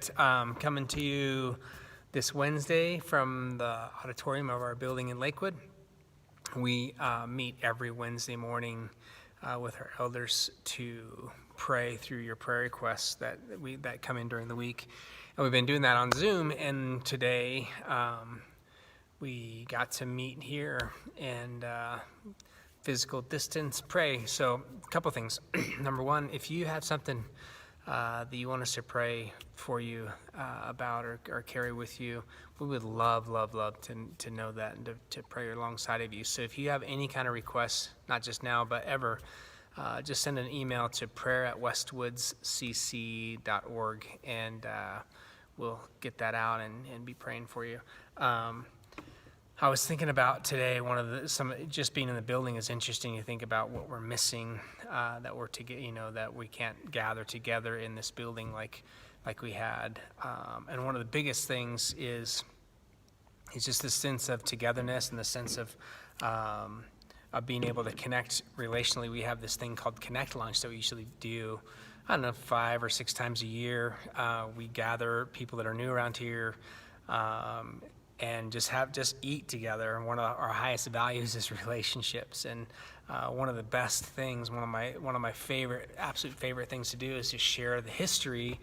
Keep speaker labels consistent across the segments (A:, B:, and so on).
A: Coming to you this Wednesday from the auditorium of our building in Lakewood. We meet every Wednesday morning with our elders to pray through your prayer requests that come in during the week. And we've been doing that on Zoom, and today we got to meet here and physical distance pray. So a couple things. Number one, if you have something that you want us to pray for you about or carry with you, we would love to know that and to pray alongside of you. So if you have any kind of requests, not just now but ever, just send an email to prayer@westwoodscc.org, and we'll get that out and be praying for you. I was thinking about today, just being in the building is interesting. You think about what we're missing, that we can't gather together in this building like we had. And one of the biggest things is just the sense of togetherness and the sense of being able to connect relationally. We have this thing called Connect Lunch that we usually do, 5 or 6 times a year. We gather people that are new around here, and just eat together. And one of our highest values is relationships. And one of the best things, one of my absolute favorite things to do is to share the history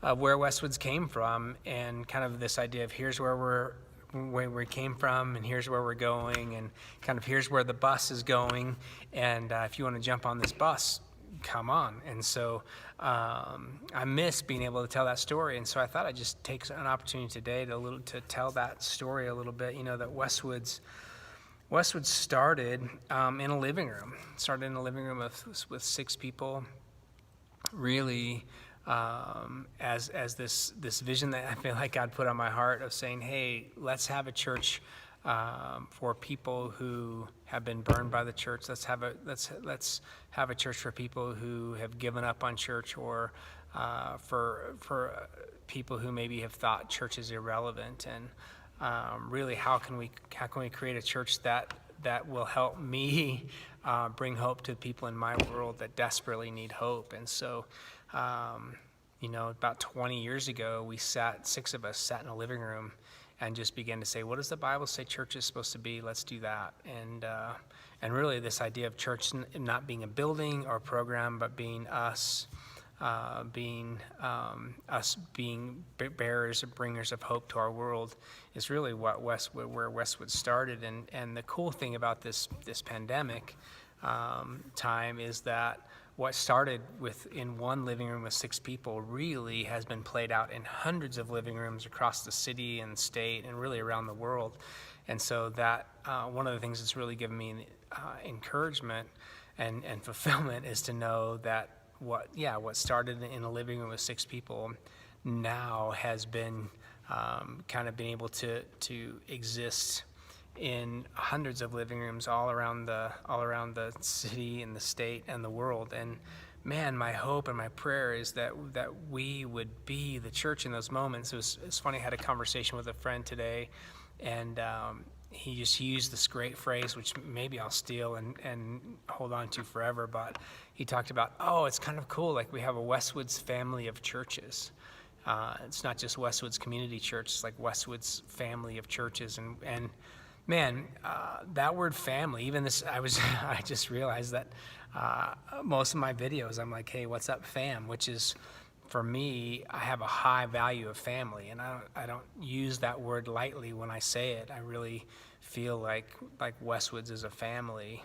A: of where Westwoods came from, and kind of this idea of here's where we came from, and here's where we're going, and kind of here's where the bus is going. And if you want to jump on this bus, come on. And so I miss being able to tell that story, and so I thought I'd just take an opportunity today to tell that story a little bit. That Westwoods started in a living room. Started in a living room with 6 people, really as this vision that I feel like God put on my heart of saying, hey, let's have a church for people who have been burned by the church. Let's have a church for people who have given up on church, or for people who maybe have thought church is irrelevant. And really, how can we create a church that will help me bring hope to people in my world that desperately need hope? And so about 20 years ago, 6 of us sat in a living room and just began to say, what does the Bible say church is supposed to be? Let's do that. And really this idea of church not being a building or a program, but being us, being bearers or bringers of hope to our world, is really where Westwood started. And the cool thing about this pandemic time is that what started in one living room with 6 people really has been played out in hundreds of living rooms across the city and state and really around the world. And so that one of the things that's really given me encouragement and fulfillment is to know that what started in a living room with 6 people now has been kind of been able to exist in hundreds of living rooms all around the city and the state and the world. And man, my hope and my prayer is that we would be the church in those moments. It's funny, I had a conversation with a friend today, and he used this great phrase, which maybe I'll steal and hold on to forever, but he talked about, it's kind of cool, like we have a Westwoods Family of Churches. It's not just Westwoods Community Church, it's like Westwoods Family of Churches. And man, that word family, even this, I just realized that most of my videos, I'm like, hey, what's up, fam? Which is, for me, I have a high value of family, and I don't use that word lightly when I say it. I really feel like Westwoods is a family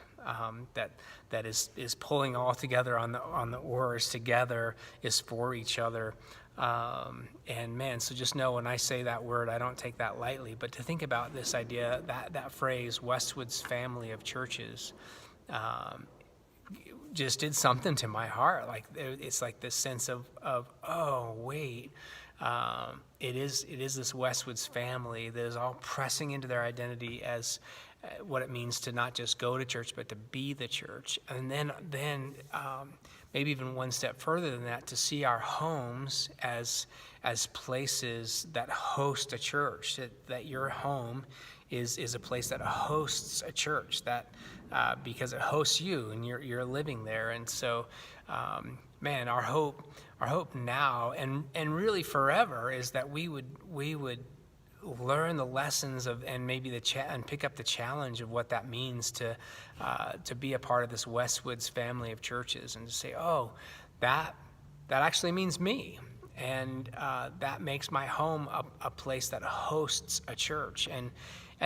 A: that is pulling all together on the oars together, is for each other. And man, so just know when I say that word, I don't take that lightly. But to think about this idea, that phrase, Westwood's Family of Churches, just did something to my heart. Like it's like this sense of oh wait, it is this Westwoods family that is all pressing into their identity as what it means to not just go to church, but to be the church. And then maybe even one step further than that, to see our homes as places that host a church, that your home is a place that hosts a church, that because it hosts you and you're living there. And so man, our hope now and really forever is that we would learn the lessons of, and maybe and pick up the challenge of what that means to be a part of this Westwoods family of churches, and to say, oh, that actually means me, and that makes my home a place that hosts a church, and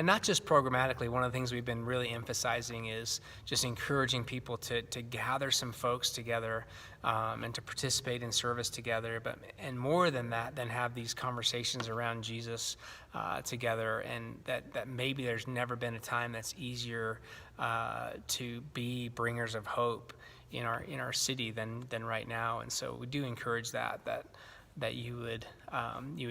A: not just programmatically. One of the things we've been really emphasizing is just encouraging people to gather some folks together and to participate in service together. And more than that, then have these conversations around Jesus together. And that maybe there's never been a time that's easier to be bringers of hope in our city than right now. And so we do encourage that you would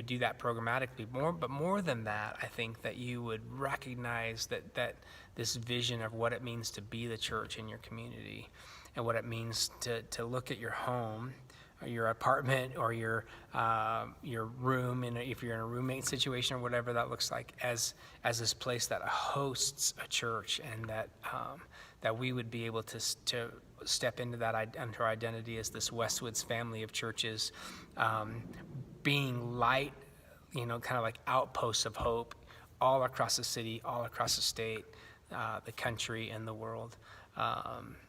A: do that programmatically. But more than that, I think that you would recognize that this vision of what it means to be the church in your community, and what it means to look at your home, or your apartment, or your room, and if you're in a roommate situation or whatever that looks like, as this place that hosts a church, and that we would be able to step into our identity as this Westwoods family of churches, being light, kind of like outposts of hope all across the city, all across the state, the country, and the world.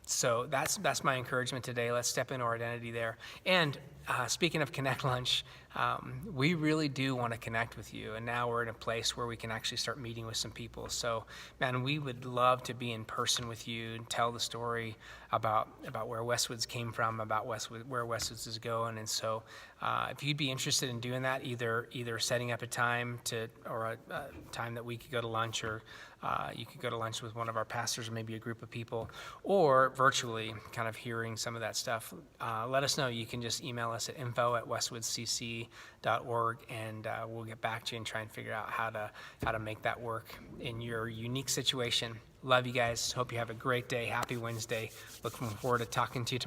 A: So that's my encouragement today. Let's step into our identity there. And speaking of Connect Lunch, we really do want to connect with you. And now we're in a place where we can actually start meeting with some people. So, man, we would love to be in person with you and tell the story about where Westwoods came from, about where Westwoods is going. And so if you'd be interested in doing that, either setting up a time or a time that we could go to lunch, or you could go to lunch with one of our pastors or maybe a group of people, or virtually kind of hearing some of that stuff, let us know. You can just email us at info@westwoodscc.org, and we'll get back to you and try and figure out how to make that work in your unique situation. Love you guys. Hope you have a great day. Happy Wednesday. Looking forward to talking to you tomorrow.